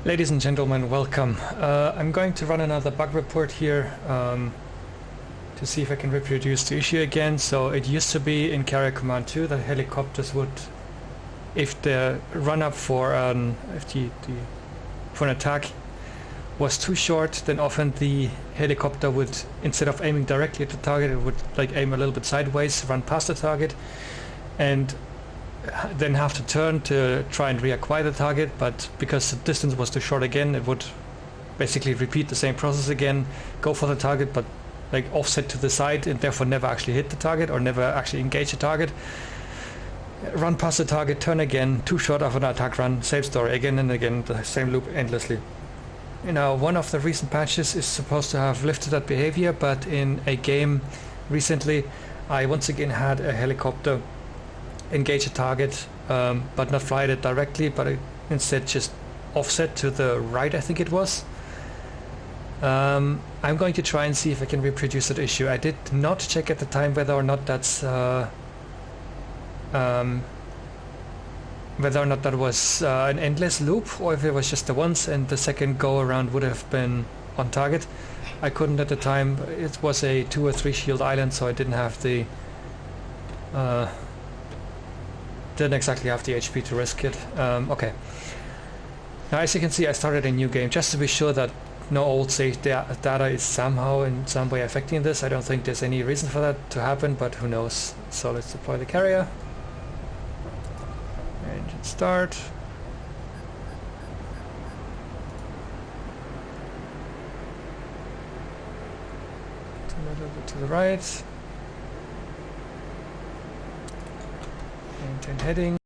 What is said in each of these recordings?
Ladies and gentlemen, welcome. I'm going to run another bug report here to see if I can reproduce the issue again. So it used to be in Carrier Command 2 that helicopters would, if the run-up for for an attack was too short, then often the helicopter would, instead of aiming directly at the target, it would like aim a little bit sideways, run past the target, and then have to turn to try and reacquire the target. But because the distance was too short again, it would basically repeat the same process again, go for the target but like offset to the side and therefore never actually hit the target or never actually engage the target, run past the target, turn again, too short of an attack run, same story again and again, the same loop endlessly. One of the recent patches is supposed to have lifted that behavior, but in a game recently I once again had a helicopter engage a target, but not fly it directly, but instead just offset to the right, I think it was. I'm going to try and see if I can reproduce that issue. I did not check at the time whether or not that's whether or not that was an endless loop or if it was just the once and the second go around would have been on target. I couldn't at the time. It was a 2 or 3 shield island, so I didn't have the didn't exactly have the HP to risk it. Okay. Now, as you can see, I started a new game just to be sure that no old saved data is somehow in some way affecting this. I don't think there's any reason for that to happen, but who knows. So let's deploy the carrier. Engine start. A little bit to the right. Maintain heading.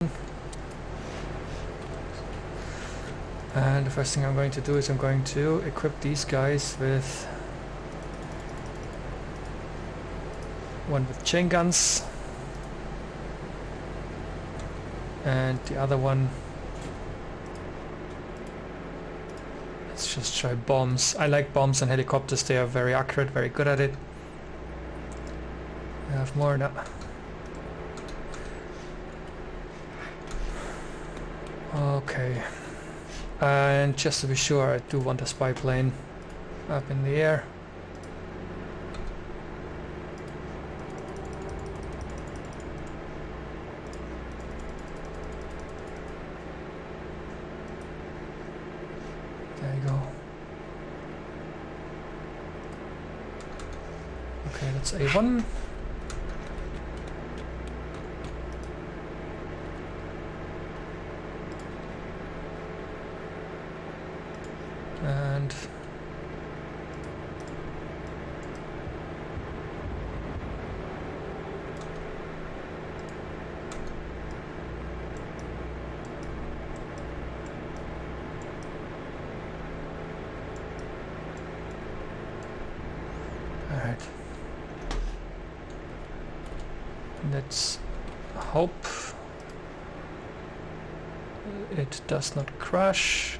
And the first thing I'm going to do is I'm going to equip these guys with one with chain guns and the other one, let's just try bombs. I like bombs and helicopters, they are very accurate, very good at it. I have more now. Okay, and just to be sure, I do want a spy plane up in the air. There you go. Okay, that's A1. And all right, let's hope it does not crash.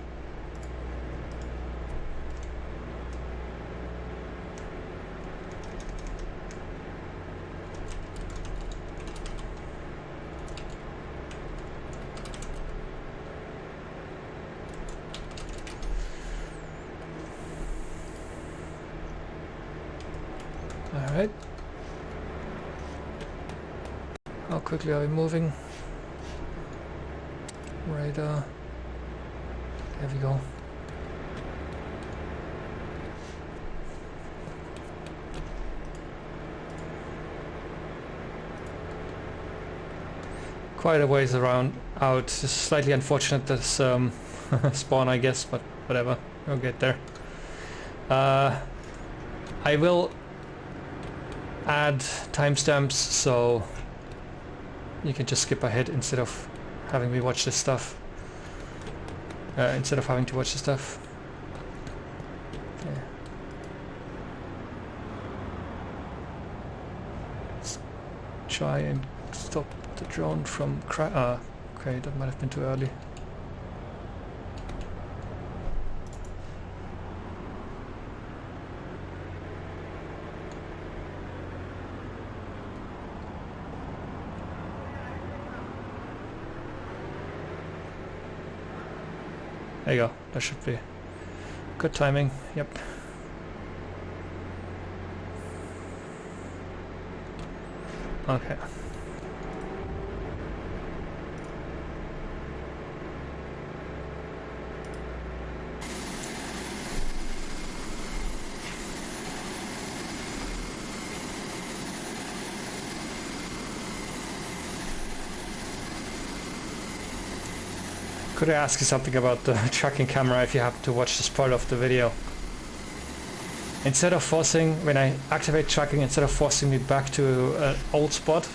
Alright. How quickly are we moving? Radar. There we go. Quite a ways around out. It's slightly unfortunate this spawn, I guess, but whatever. We'll get there. I will add timestamps so you can just skip ahead instead of having me watch this stuff. Instead of having to watch the stuff. Yeah. Let's try and stop the drone from okay, that might have been too early. There you go. That should be good timing. Yep. Okay. Could I ask you something about the tracking camera if you happen to watch this part of the video? Instead of forcing, when I activate tracking, instead of forcing me back to an old spot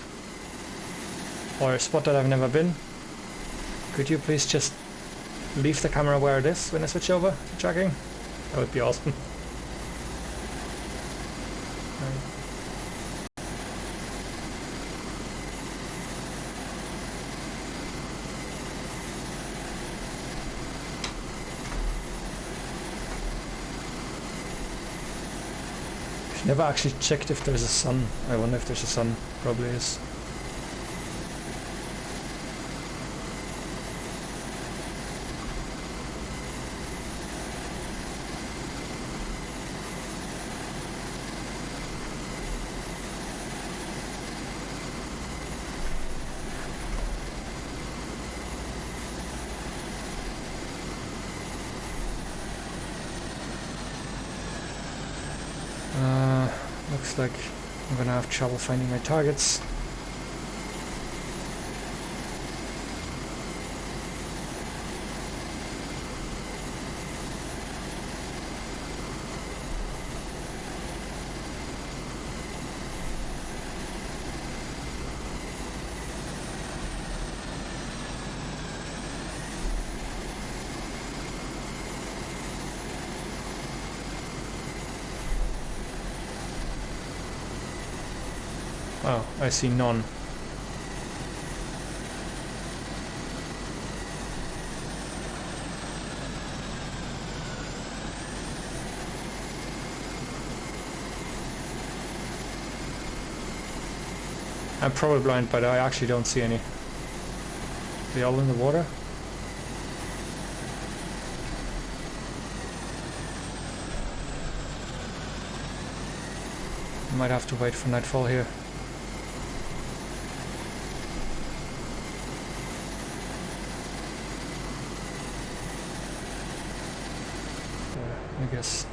or a spot that I've never been, could you please just leave the camera where it is when I switch over to tracking? That would be awesome. Never actually checked if there's a sun. I wonder if there's a sun. Probably is. Looks like I'm gonna have trouble finding my targets. Oh, I see none. I'm probably blind, but I actually don't see any. Are they all in the water? Might have to wait for nightfall here. I guess.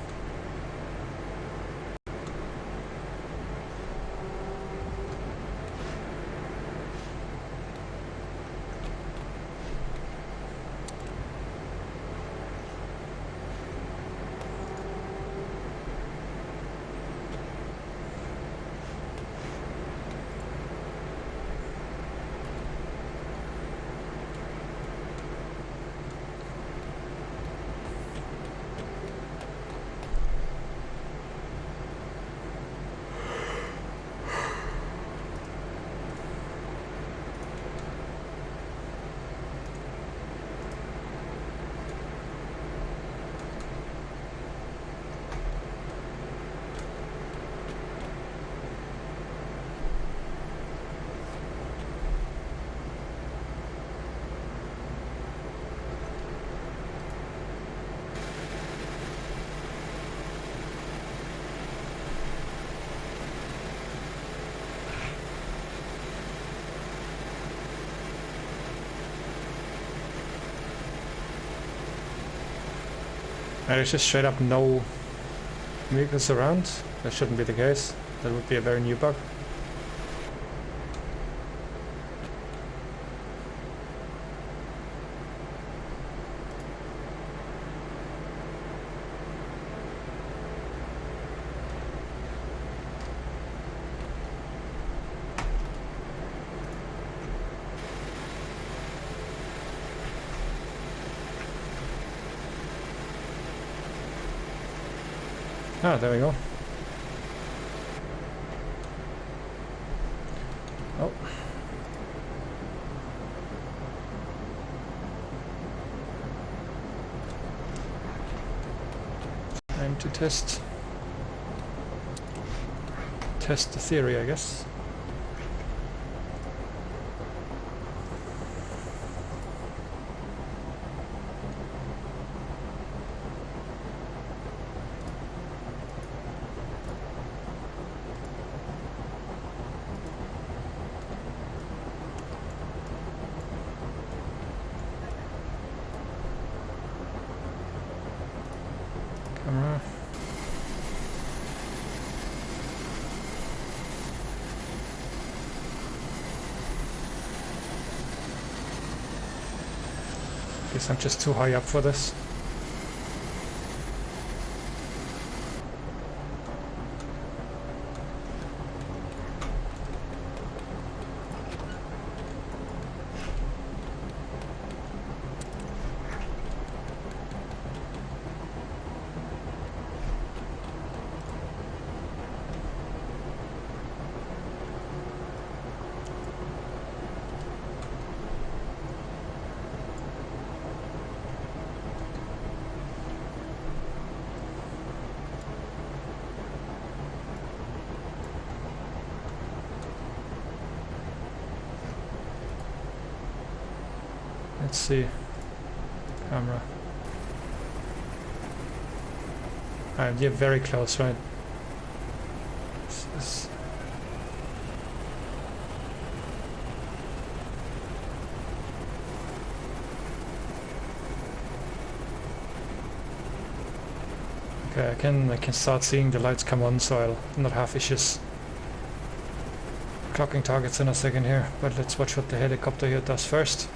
There's just straight up no vehicles around. That shouldn't be the case. That would be a very new bug. Ah, there we go. Oh. Time to test the theory, I guess. Camera. Guess I'm just too high up for this. Let's see. Camera. You're very close, right? Okay, I can start seeing the lights come on, so I'll not have issues clocking targets in a second here. But let's watch what the helicopter here does first.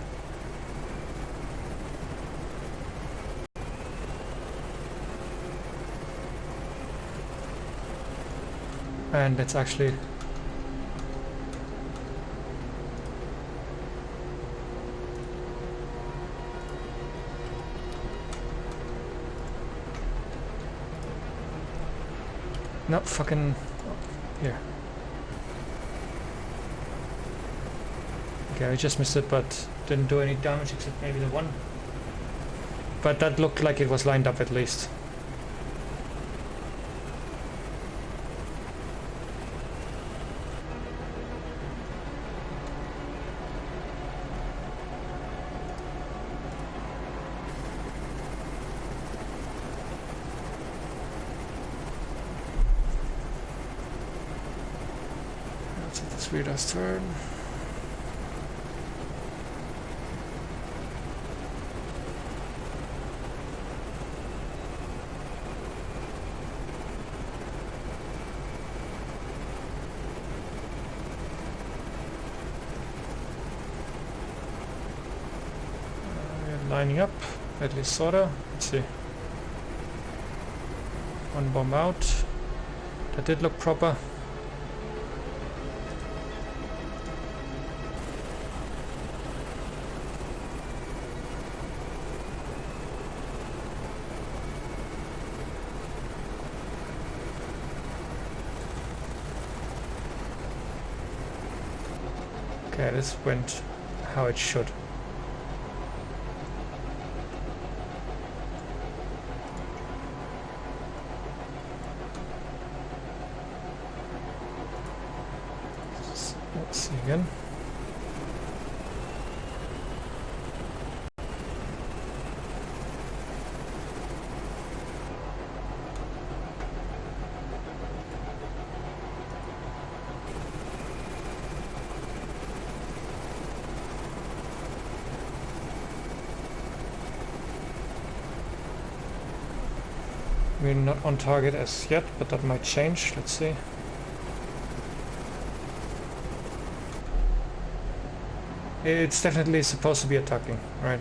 And it's actually no fucking here. Okay, I just missed it, but didn't do any damage except maybe the one. But that looked like it was lined up at least. Radar's turn. We're lining up, at least sorta. Let's see. One bomb out. That did look proper. Okay, this went how it should. Let's see again. We're not on target as yet, but that might change. Let's see. It's definitely supposed to be attacking, right?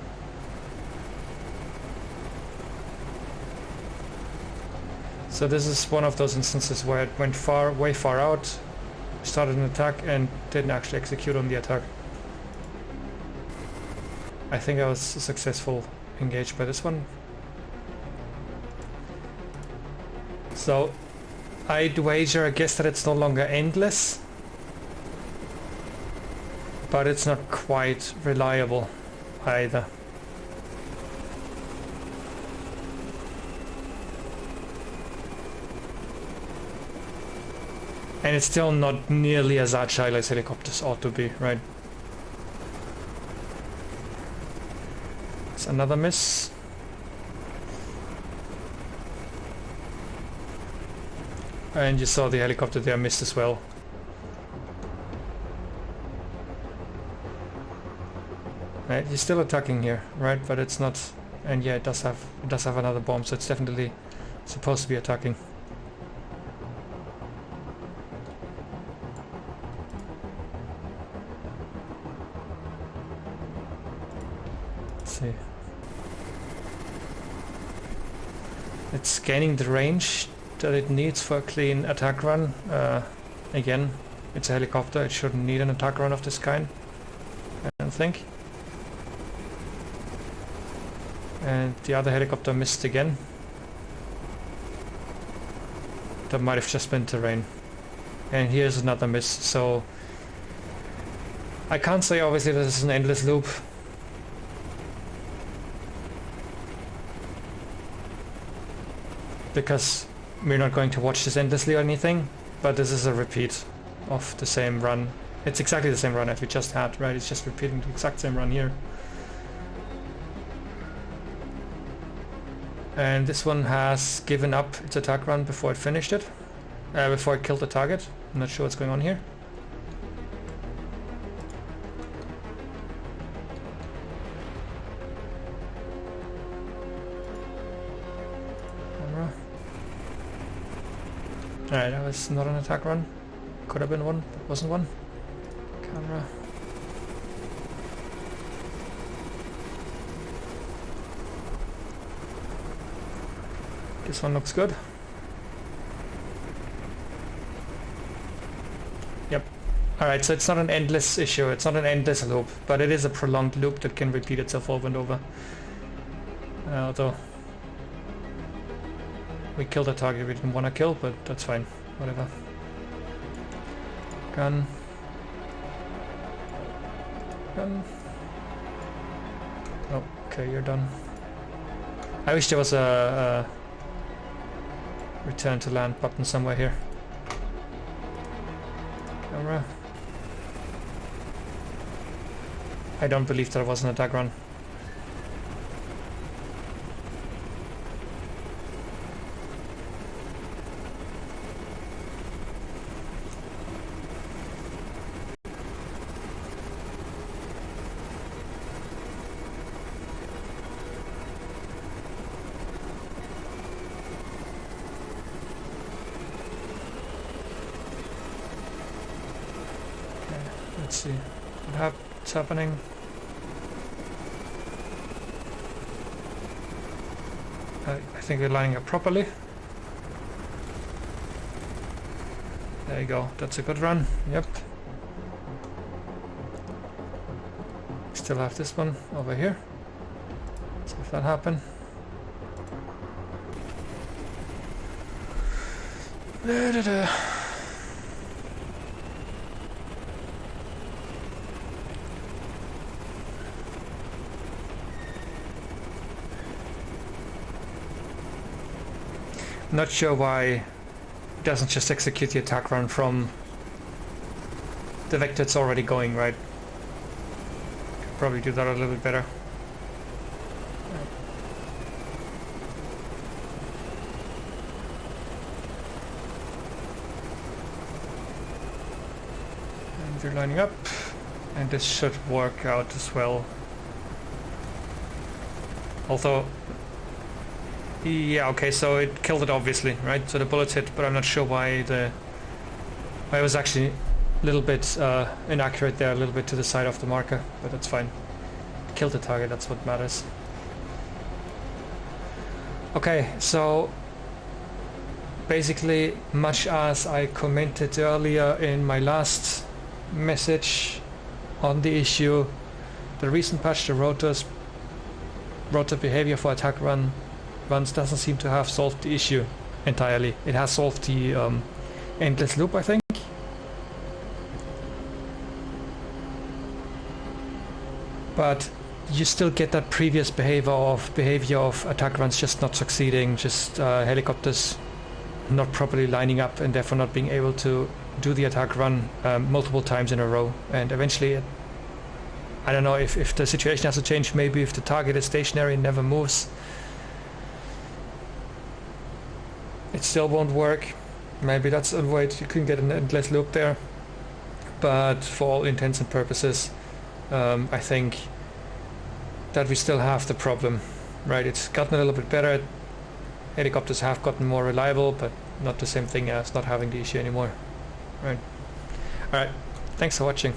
So this is one of those instances where it went way far out, started an attack and didn't actually execute on the attack. I think I was successful engaged by this one. So I'd wager, I guess, that it's no longer endless, but it's not quite reliable either. And it's still not nearly as agile as helicopters ought to be, right? It's another miss. And you saw the helicopter there missed as well. Right, he's still attacking here, right? But it's not, and yeah, it does have another bomb, so it's definitely supposed to be attacking. Let's see. It's gaining the range that it needs for a clean attack run. Again, it's a helicopter, it shouldn't need an attack run of this kind, I don't think. And the other helicopter missed again. That might have just been terrain. And here's another miss, so I can't say obviously this is an endless loop. Because we're not going to watch this endlessly or anything, but this is a repeat of the same run. It's exactly the same run that we just had, right? It's just repeating the exact same run here. And this one has given up its attack run before it finished it, before it killed the target. I'm not sure what's going on here. Alright, that was not an attack run. Could have been one, but wasn't one. Camera. This one looks good. Yep. Alright, so it's not an endless issue, it's not an endless loop, but it is a prolonged loop that can repeat itself over and over. Although we killed a target we didn't want to kill, but that's fine. Whatever. Gun. Gun. Oh, okay, you're done. I wish there was a return to land button somewhere here. Camera. I don't believe there was an attack run. Let's see what's happening. I think we're lining up properly. There you go, that's a good run, yep. Still have this one over here. See if that happened. Not sure why it doesn't just execute the attack run from the vector it's already going, right? Could probably do that a little bit better. And they're lining up, and this should work out as well. Although, yeah, okay, so it killed it obviously, right? So the bullet hit, but I'm not sure why it was actually a little bit inaccurate there, a little bit to the side of the marker, but that's fine. It killed the target, that's what matters. Okay, so basically, much as I commented earlier in my last message on the issue, the recent patch, the rotor behavior for attack runs doesn't seem to have solved the issue entirely. It has solved the endless loop, I think. But you still get that previous behavior of attack runs just not succeeding, just helicopters not properly lining up and therefore not being able to do the attack run multiple times in a row. And eventually, I don't know if the situation has to change, maybe if the target is stationary and never moves, it still won't work. Maybe that's a way you can get an endless loop there. But for all intents and purposes, I think that we still have the problem, right? It's gotten a little bit better. helicopters have gotten more reliable, but not the same thing as not having the issue anymore. Right. All right. Thanks for watching.